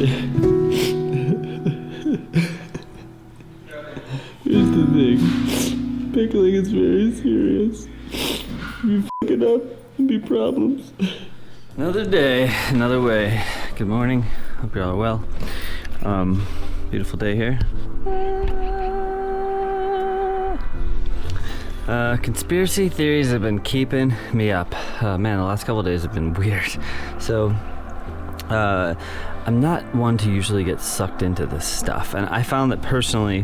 Here's the thing. Pickling is very serious. You fuck it up, there'll be problems. Another day, another way. Good morning. Hope you all are well. Beautiful day here. Conspiracy theories have been keeping me up. Man, the last couple of days have been weird. So, I'm not one to usually get sucked into this stuff. And I found that personally,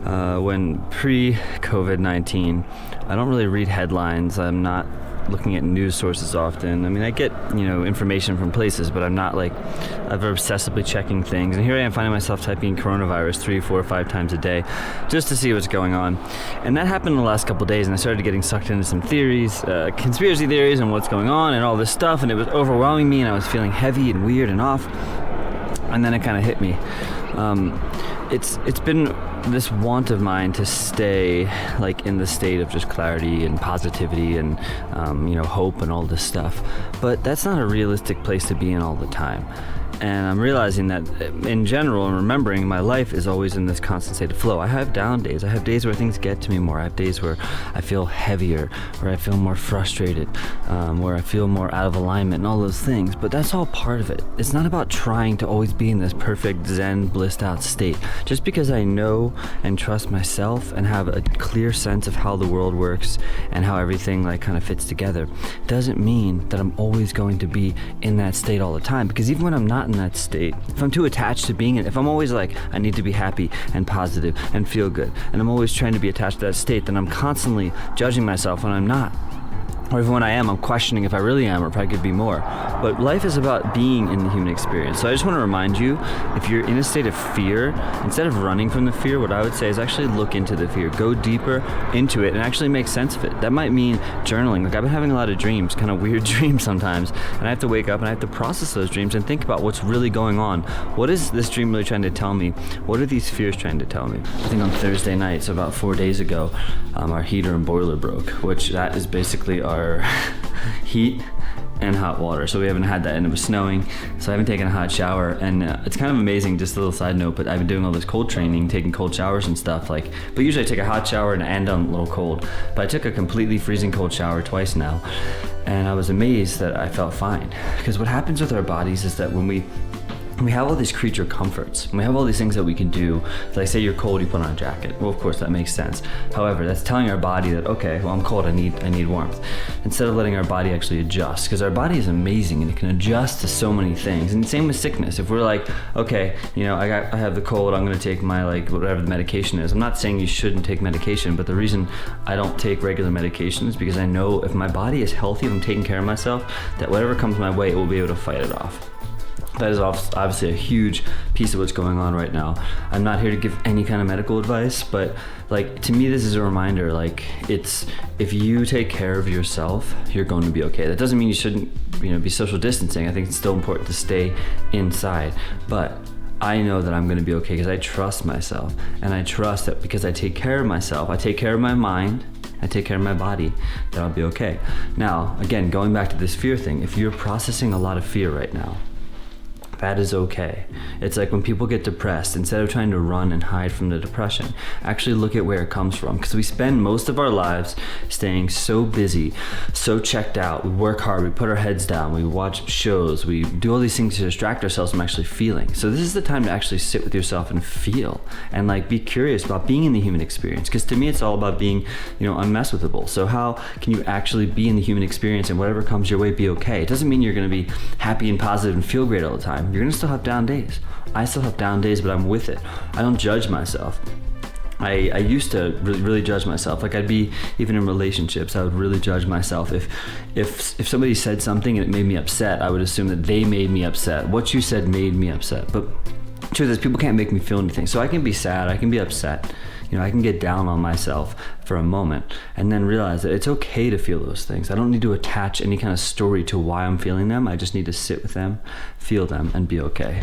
when pre-COVID-19, I don't really read headlines. I'm not looking at news sources often. I mean, I get, information from places, but I'm not ever obsessively checking things. And here I am finding myself typing coronavirus 3, 4, 5 times a day just to see what's going on. And that happened in the last couple of days, and I started getting sucked into some theories, conspiracy theories and what's going on and all this stuff, and it was overwhelming me, and I was feeling heavy and weird and off. And then it kind of hit me. It's been this want of mine to stay in the state of just clarity and positivity and hope and all this stuff, but that's not a realistic place to be in all the time. And I'm realizing that in general, and remembering my life is always in this constant state of flow. I have down days. I have days where things get to me more. I have days where I feel heavier, where I feel more frustrated, where I feel more out of alignment and all those things. But that's all part of it. It's not about trying to always be in this perfect Zen, blissed out state. Just because I know and trust myself and have a clear sense of how the world works and how everything kind of fits together doesn't mean that I'm always going to be in that state all the time. Because even when I'm not in that state, if I'm too attached to being in it, if I'm always I need to be happy and positive and feel good, and I'm always trying to be attached to that state, then I'm constantly judging myself when I'm not. Or even when I am, I'm questioning if I really am or if I could be more. But life is about being in the human experience. So I just want to remind you, if you're in a state of fear, instead of running from the fear, what I would say is actually look into the fear. Go deeper into it and actually make sense of it. That might mean journaling. I've been having a lot of dreams, kind of weird dreams sometimes. And I have to wake up and I have to process those dreams and think about what's really going on. What is this dream really trying to tell me? What are these fears trying to tell me? I think on Thursday night, so about 4 days ago, our heater and boiler broke, which that is basically our heat and hot water. So we haven't had that, and it was snowing, so I haven't taken a hot shower. And it's kind of amazing, just a little side note, but I've been doing all this cold training, taking cold showers and stuff, but usually I take a hot shower and end on a little cold, but I took a completely freezing cold shower twice now, and I was amazed that I felt fine. Because what happens with our bodies is that when we have all these creature comforts, and we have all these things that we can do. Say you're cold, you put on a jacket. Well, of course that makes sense. However, that's telling our body that, okay, well, I'm cold, I need warmth. Instead of letting our body actually adjust, because our body is amazing and it can adjust to so many things. And same with sickness. If we're okay, I have the cold, I'm gonna take my whatever the medication is. I'm not saying you shouldn't take medication, but the reason I don't take regular medication is because I know if my body is healthy, if I'm taking care of myself, that whatever comes my way, it will be able to fight it off. That is obviously a huge piece of what's going on right now. I'm not here to give any kind of medical advice, but to me, this is a reminder, it's, if you take care of yourself, you're going to be okay. That doesn't mean you shouldn't, be social distancing. I think it's still important to stay inside, but I know that I'm going to be okay because I trust myself, and I trust that because I take care of myself, I take care of my mind, I take care of my body, that I'll be okay. Now, again, going back to this fear thing, if you're processing a lot of fear right now, that is okay. It's like when people get depressed, instead of trying to run and hide from the depression, actually look at where it comes from. Because we spend most of our lives staying so busy, so checked out. We work hard, we put our heads down, we watch shows, we do all these things to distract ourselves from actually feeling. So this is the time to actually sit with yourself and feel, and be curious about being in the human experience. Because to me, it's all about being, unmessable. So how can you actually be in the human experience and whatever comes your way, be okay? It doesn't mean you're going to be happy and positive and feel great all the time. You're gonna still have down days. I still have down days, but I'm with it. I don't judge myself. I used to really judge myself. I'd be, even in relationships, I would really judge myself. If somebody said something and it made me upset, I would assume that they made me upset. What you said made me upset. But the truth is, people can't make me feel anything. So I can be sad, I can be upset. I can get down on myself for a moment and then realize that it's okay to feel those things. I don't need to attach any kind of story to why I'm feeling them. I just need to sit with them, feel them, and be okay.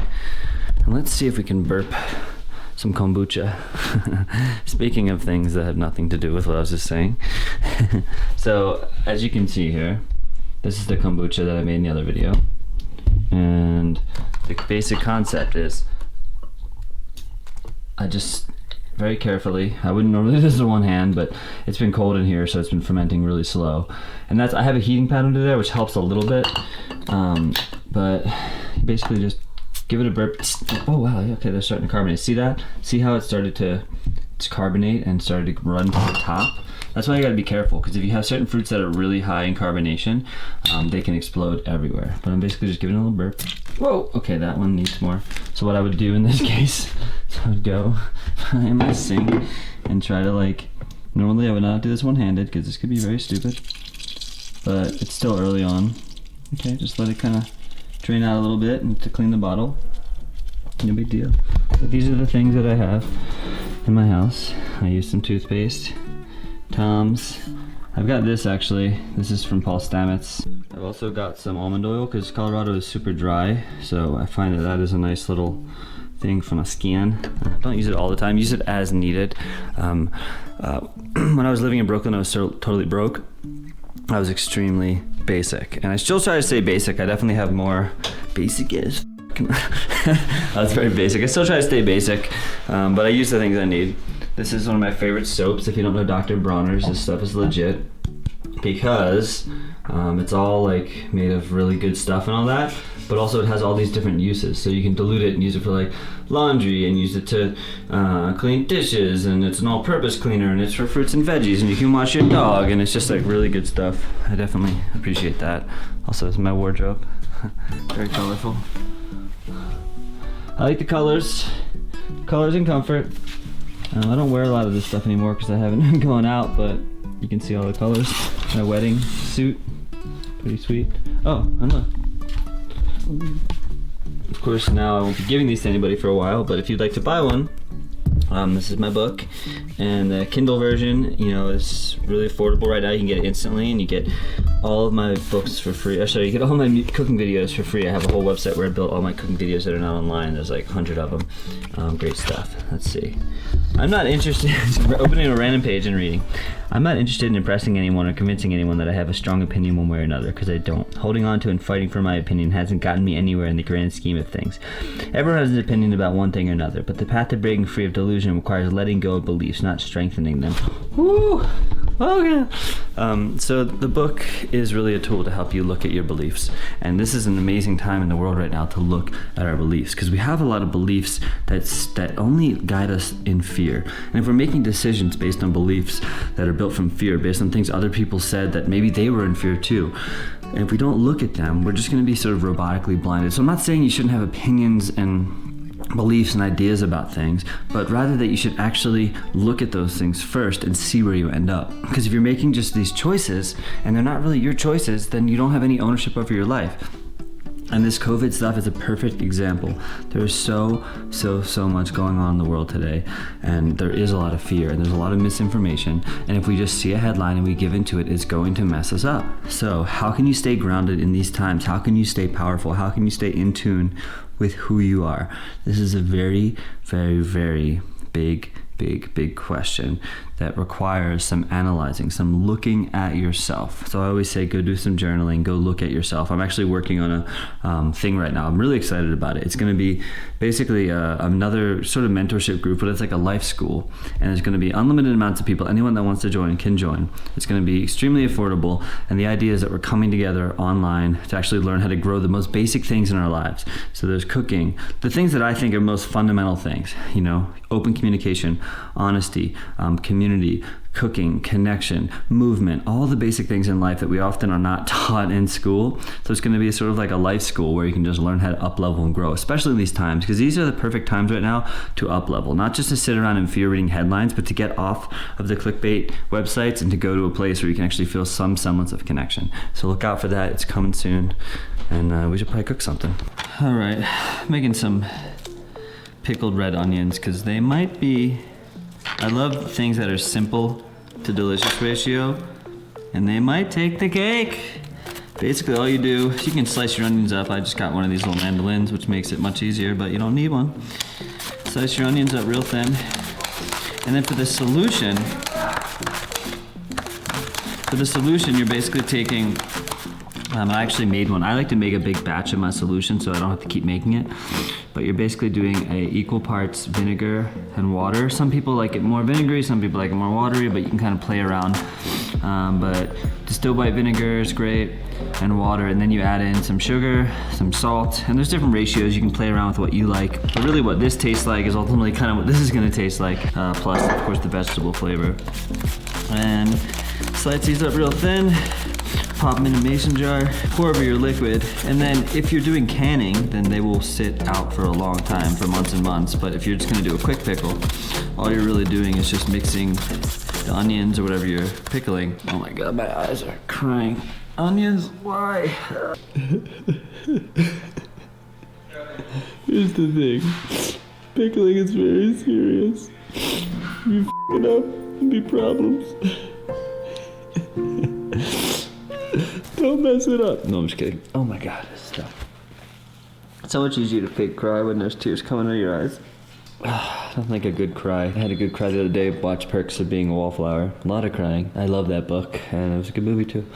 And let's see if we can burp some kombucha. Speaking of things that have nothing to do with what I was just saying. So, as you can see here, this is the kombucha that I made in the other video. And the basic concept is I just very carefully, I wouldn't normally do this with one hand, but it's been cold in here, so it's been fermenting really slow. And that's, I have a heating pad under there, which helps a little bit. But basically just give it a burp. Oh wow, okay, they're starting to carbonate. See that? See how it started to carbonate and started to run to the top? That's why you gotta be careful, because if you have certain fruits that are really high in carbonation, they can explode everywhere. But I'm basically just giving it a little burp. Whoa, okay, that one needs more. So what I would do in this case, so I would go in my sink and try to like, normally I would not do this one-handed because this could be very stupid, but it's still early on. Okay, just let it kind of drain out a little bit and to clean the bottle. No big deal. But these are the things that I have in my house. I use some toothpaste, Tums. I've got this actually. This is from Paul Stamets. I've also got some almond oil because Colorado is super dry, so I find that that is a nice little thing for my skin. Don't use it all the time. Use it as needed. When I was living in Brooklyn, I was totally broke. I was extremely basic, and I still try to stay basic. I definitely have more basic as that's very basic. I still try to stay basic, but I use the things I need. This is one of my favorite soaps. If you don't know Dr. Bronner's, this stuff is legit because it's all like made of really good stuff and all that, but also it has all these different uses. So you can dilute it and use it for like laundry, and use it to clean dishes, and it's an all-purpose cleaner, and it's for fruits and veggies, and you can wash your dog, and it's just like really good stuff. I definitely appreciate that. Also, it's my wardrobe. Very colorful. I like the colors and comfort. I don't wear a lot of this stuff anymore because I haven't been going out, but you can see all the colors. My wedding suit, pretty sweet. Oh, and look. Of course, now I won't be giving these to anybody for a while, but if you'd like to buy one, this is my book, and the Kindle version, you know, is really affordable right now. You can get it instantly, and you get all of my books for free. Actually, you get all my cooking videos for free. I have a whole website where I built all my cooking videos that are not online. There's like 100 of them. Great stuff. Let's see. I'm not interested in opening a random page and reading. I'm not interested in impressing anyone or convincing anyone that I have a strong opinion one way or another, because I don't. Holding on to and fighting for my opinion hasn't gotten me anywhere in the grand scheme of things. Everyone has an opinion about one thing or another, but the path to breaking free of delusion requires letting go of beliefs, not strengthening them. Woo! Okay. So the book is really a tool to help you look at your beliefs, and this is an amazing time in the world right now to look at our beliefs, because we have a lot of beliefs that only guide us in fear. And if we're making decisions based on beliefs that are built from fear, based on things other people said that maybe they were in fear too, and if we don't look at them, we're just going to be sort of robotically blinded. So I'm not saying you shouldn't have opinions and beliefs and ideas about things, but rather that you should actually look at those things first and see where you end up. Because if you're making just these choices and they're not really your choices, then you don't have any ownership over your life. And this COVID stuff is a perfect example. There's so much going on in the world today, and there is a lot of fear, and there's a lot of misinformation, and if we just see a headline and we give into it, it's going to mess us up. So how can you stay grounded in these times? How can you stay powerful? How can you stay in tune with who you are? This is a very, very, very big question that requires some analyzing, some looking at yourself. So I always say go do some journaling, go look at yourself. I'm actually working on a thing right now. I'm really excited about it. It's going to be basically another sort of mentorship group, but it's like a life school, and there's going to be unlimited amounts of people. Anyone that wants to join can join. It's going to be extremely affordable, and the idea is that we're coming together online to actually learn how to grow the most basic things in our lives. So there's cooking, the things that I think are most fundamental things, you know, open communication, honesty, community, cooking, connection, movement, all the basic things in life that we often are not taught in school. So it's going to be sort of like a life school where you can just learn how to up level and grow, especially in these times, because these are the perfect times right now to up level, not just to sit around in fear reading headlines, but to get off of the clickbait websites and to go to a place where you can actually feel some semblance of connection. So look out for that. It's coming soon, and we should probably cook something. All right, making some pickled red onions because they might be, I love things that are simple to delicious ratio, and they might take the cake. Basically all you do, you can slice your onions up. I just got one of these little mandolins, which makes it much easier, but you don't need one. Slice your onions up real thin. And then for the solution, you're basically taking I actually made one. I like to make a big batch of my solution so I don't have to keep making it. But you're basically doing equal parts vinegar and water. Some people like it more vinegary, some people like it more watery, but you can kind of play around. But distilled white vinegar is great, and water, and then you add in some sugar, some salt, and there's different ratios. You can play around with what you like. But really what this tastes like is ultimately kind of what this is gonna taste like, plus of course the vegetable flavor. And slice these up real thin. Pop them in a mason jar, pour over your liquid, and then if you're doing canning, then they will sit out for a long time, for months and months. But if you're just gonna do a quick pickle, all you're really doing is just mixing the onions or whatever you're pickling. Oh my God, my eyes are crying. Onions, why? Here's the thing, pickling is very serious. You f it up, there'll be problems. Don't mess it up. No, I'm just kidding. Oh my God, this is tough. It's so much easier to fake cry when there's tears coming out of your eyes. Nothing like a good cry. I had a good cry the other day, watched Perks of Being a Wallflower. A lot of crying. I love that book, and it was a good movie too.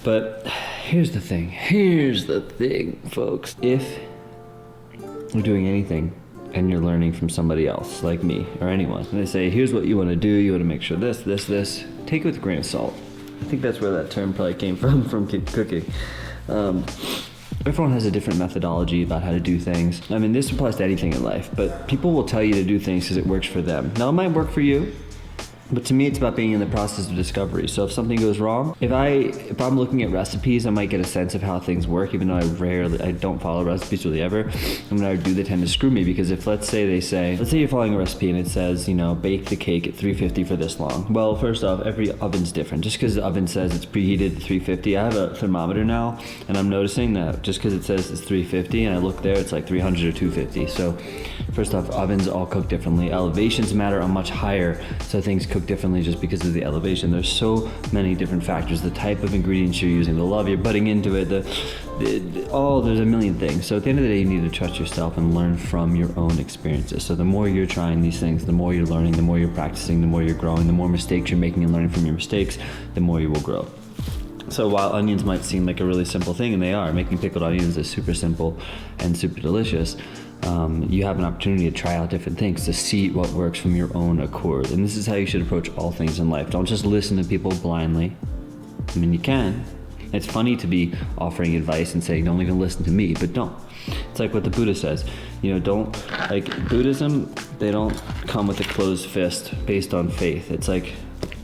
But here's the thing. Here's the thing, folks. If you're doing anything and you're learning from somebody else, like me or anyone, and they say, here's what you want to do, you want to make sure this, take it with a grain of salt. I think that's where that term probably came from cooking. Everyone has a different methodology about how to do things. I mean, this applies to anything in life, but people will tell you to do things because it works for them. Now, it might work for you, but to me, it's about being in the process of discovery. So if something goes wrong, if I'm looking at recipes, I might get a sense of how things work, even though I don't follow recipes really ever. And when I do, they tend to screw me, because if let's say you're following a recipe and it says, you know, bake the cake at 350 for this long. Well, first off, every oven's different. Just because the oven says it's preheated to 350, I have a thermometer now, and I'm noticing that just because it says it's 350 and I look there, it's like 300 or 250. So first off, ovens all cook differently. Elevations matter are much higher, so things cook differently just because of the elevation. There's so many different factors, the type of ingredients you're using, the love you're putting into it, there's a million things. So at the end of the day, you need to trust yourself and learn from your own experiences. So the more you're trying these things, the more you're learning, the more you're practicing, the more you're growing, the more mistakes you're making and learning from your mistakes, the more you will grow. So while onions might seem like a really simple thing, and they are, making pickled onions is super simple and super delicious, you have an opportunity to try out different things, to see what works from your own accord. And this is how you should approach all things in life. Don't just listen to people blindly. I mean, you can. It's funny to be offering advice and saying, don't even listen to me, but don't. It's like what the Buddha says. You know, Buddhism, they don't come with a closed fist based on faith. It's like,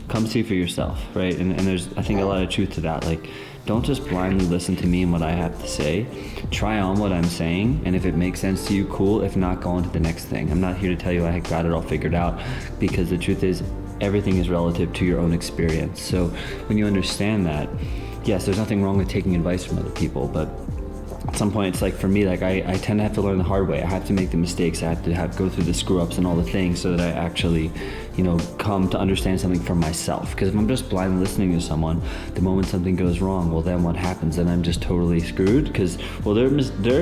come see for yourself, right? And there's, I think, a lot of truth to that. Like, don't just blindly listen to me and what I have to say. Try on what I'm saying, and if it makes sense to you, cool. If not, go on to the next thing. I'm not here to tell you I got it all figured out, because the truth is, everything is relative to your own experience. So when you understand that, yes, there's nothing wrong with taking advice from other people, but at some point, it's like, for me, like I tend to have to learn the hard way. I have to make the mistakes. I have to go through the screw ups and all the things so that I actually, you know, come to understand something for myself. Because if I'm just blindly listening to someone, the moment something goes wrong, well, then what happens? Then I'm just totally screwed because, well, their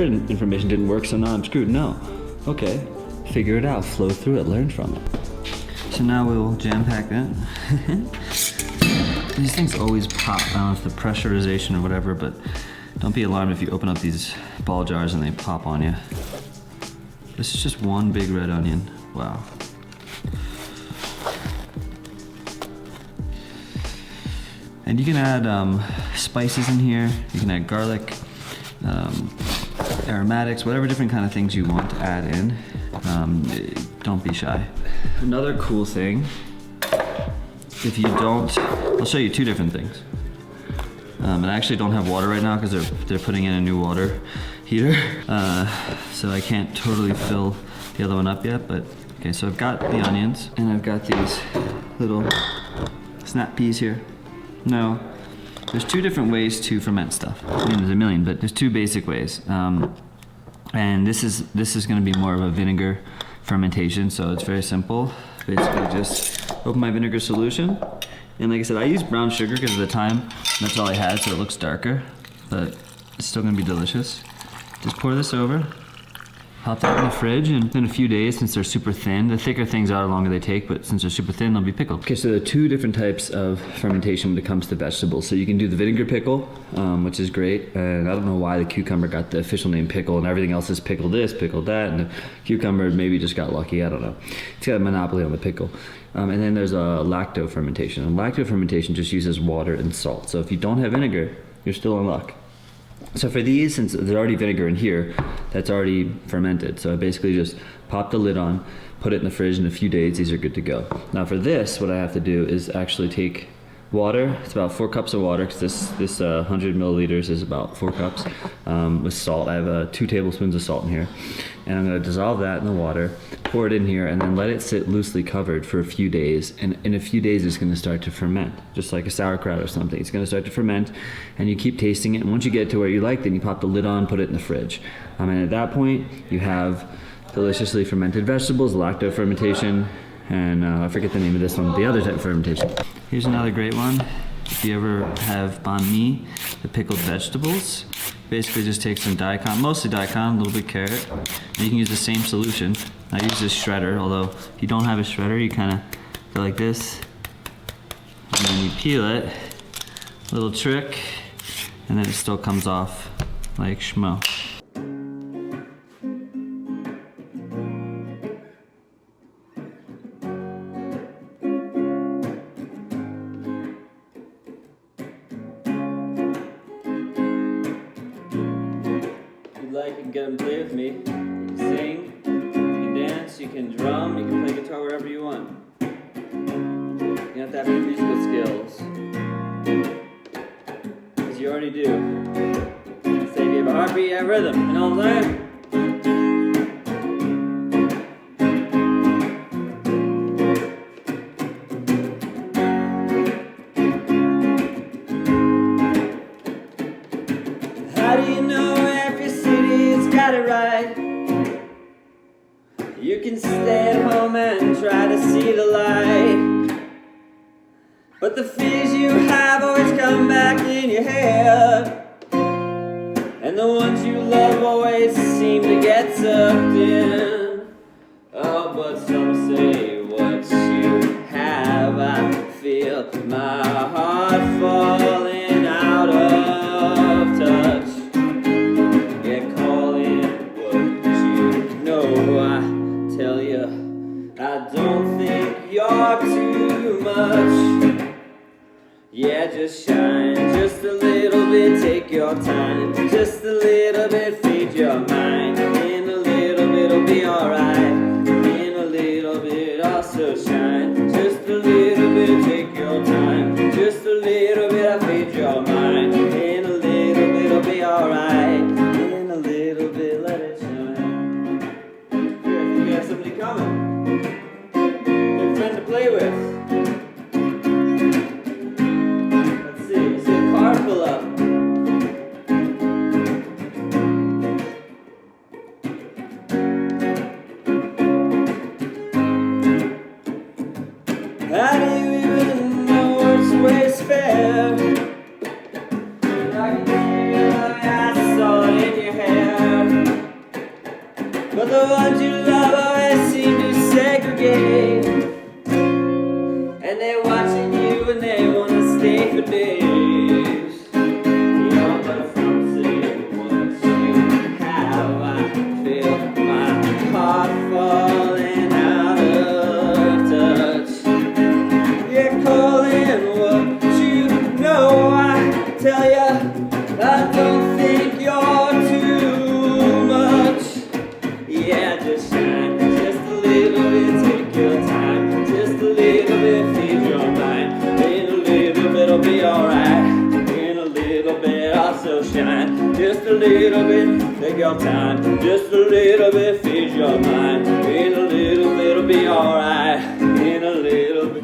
information didn't work, so now I'm screwed. No. Okay. Figure it out. Flow through it. Learn from it. So now we'll jam pack that. These things always pop. I don't know if the pressurization or whatever, but don't be alarmed if you open up these ball jars and they pop on you. This is just one big red onion. Wow. And you can add spices in here. You can add garlic, aromatics, whatever different kind of things you want to add in. Don't be shy. Another cool thing, if you don't, I'll show you two different things. And I actually don't have water right now because they're putting in a new water heater. So I can't totally fill the other one up yet, but okay, so I've got the onions and I've got these little snap peas here. Now, there's two different ways to ferment stuff. I mean, there's a million, but there's two basic ways. And this is gonna be more of a vinegar fermentation, so it's very simple. Basically just open my vinegar solution. And like I said, I use brown sugar because of the time. That's all I had, so it looks darker, but it's still gonna be delicious. Just pour this over, Pop that in the fridge, and in a few days, since they're super thin, the thicker things are, the longer they take, but since they're super thin, they'll be pickled. Okay, so there are two different types of fermentation when it comes to vegetables. So you can do the vinegar pickle, which is great, and I don't know why the cucumber got the official name pickle, and everything else is pickle this, pickle that, and the cucumber maybe just got lucky, I don't know. It's got a monopoly on the pickle. And then there's a lacto-fermentation, and lacto-fermentation just uses water and salt. So if you don't have vinegar, you're still in luck. So for these, since there's already vinegar in here, that's already fermented. So I basically just pop the lid on, put it in the fridge, in a few days, these are good to go. Now for this, what I have to do is actually take water. It's about 4 cups of water, because this 100 milliliters is about 4 cups, with salt. I have 2 tablespoons of salt in here. And I'm gonna dissolve that in the water, pour it in here, and then let it sit loosely covered for a few days. And in a few days, it's gonna start to ferment, just like a sauerkraut or something. It's gonna start to ferment, and you keep tasting it. And once you get to where you like, then you pop the lid on, put it in the fridge. And at that point, you have deliciously fermented vegetables, lacto-fermentation, and I forget the name of this one, the other type of fermentation. Here's another great one. If you ever have banh mi, the pickled vegetables, basically just take some daikon, mostly daikon, a little bit carrot, and you can use the same solution. I use this shredder, although if you don't have a shredder, you kind of go like this, and then you peel it, little trick, and then it still comes off like schmo. Like, you can get them to play with me. You can sing, you can dance, you can drum, you can play guitar, wherever you want. You don't have to have any musical skills, because you already do. Say if you have a heartbeat, you have rhythm, you know what I'm saying? How do you know every city's got it right? You can stay at home and try to see the light, but the fears you have always come back in your head, and the ones you love always seem to get sucked in. Oh, but some say what you have, I feel my heart falling out of touch. I don't think you're too much. Yeah, just shine just a little bit, take your time, just a little bit, feed your mind. In a little bit it'll be alright. In a little bit also shine, just a little bit, take your time, just a little bit, I feed your mind. In a little bit it'll be alright. In a little bit, let it shine. Here, I think we have somebody coming. To play with. Let's see a car pull up. How do you even know which way's fair? I can feel I saw it in your hair, but the ones you love always seem to segregate. And they're watching you and they wanna stay for days. You're but from saying what you have, I feel my heart falling out of touch. You're calling what you know, I tell ya, I don't think you're too much. Yeah, just shine, just a little bit, take your time, just a little bit, feed your mind. In a little bit it'll be alright. In a little bit also shine, just a little bit, take your time, just a little bit, feed your mind. In a little bit it'll be alright. In a little bit.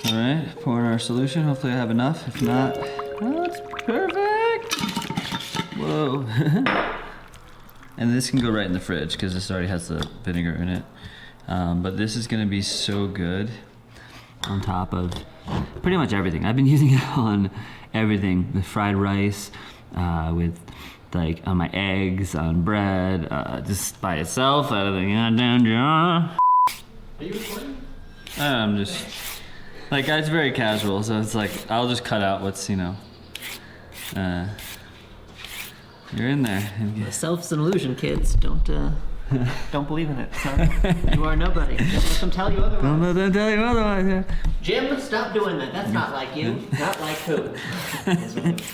All right, pouring our solution. Hopefully I have enough. If not, oh, it's perfect. Whoa. And this can go right in the fridge because this already has the vinegar in it. But this is gonna be so good on top of pretty much everything. I've been using it on everything, the fried rice, with like on my eggs, on bread, just by itself out of the goddamn jar. Are you recording? I'm just, like, it's very casual, so it's like, I'll just cut out what's, you know, you're in there. Self's an illusion, kids. Don't believe in it. Sorry. You are nobody. Don't let them tell you otherwise. Don't let them tell you otherwise, yeah. Jim, stop doing that. That's not like you. Not like who?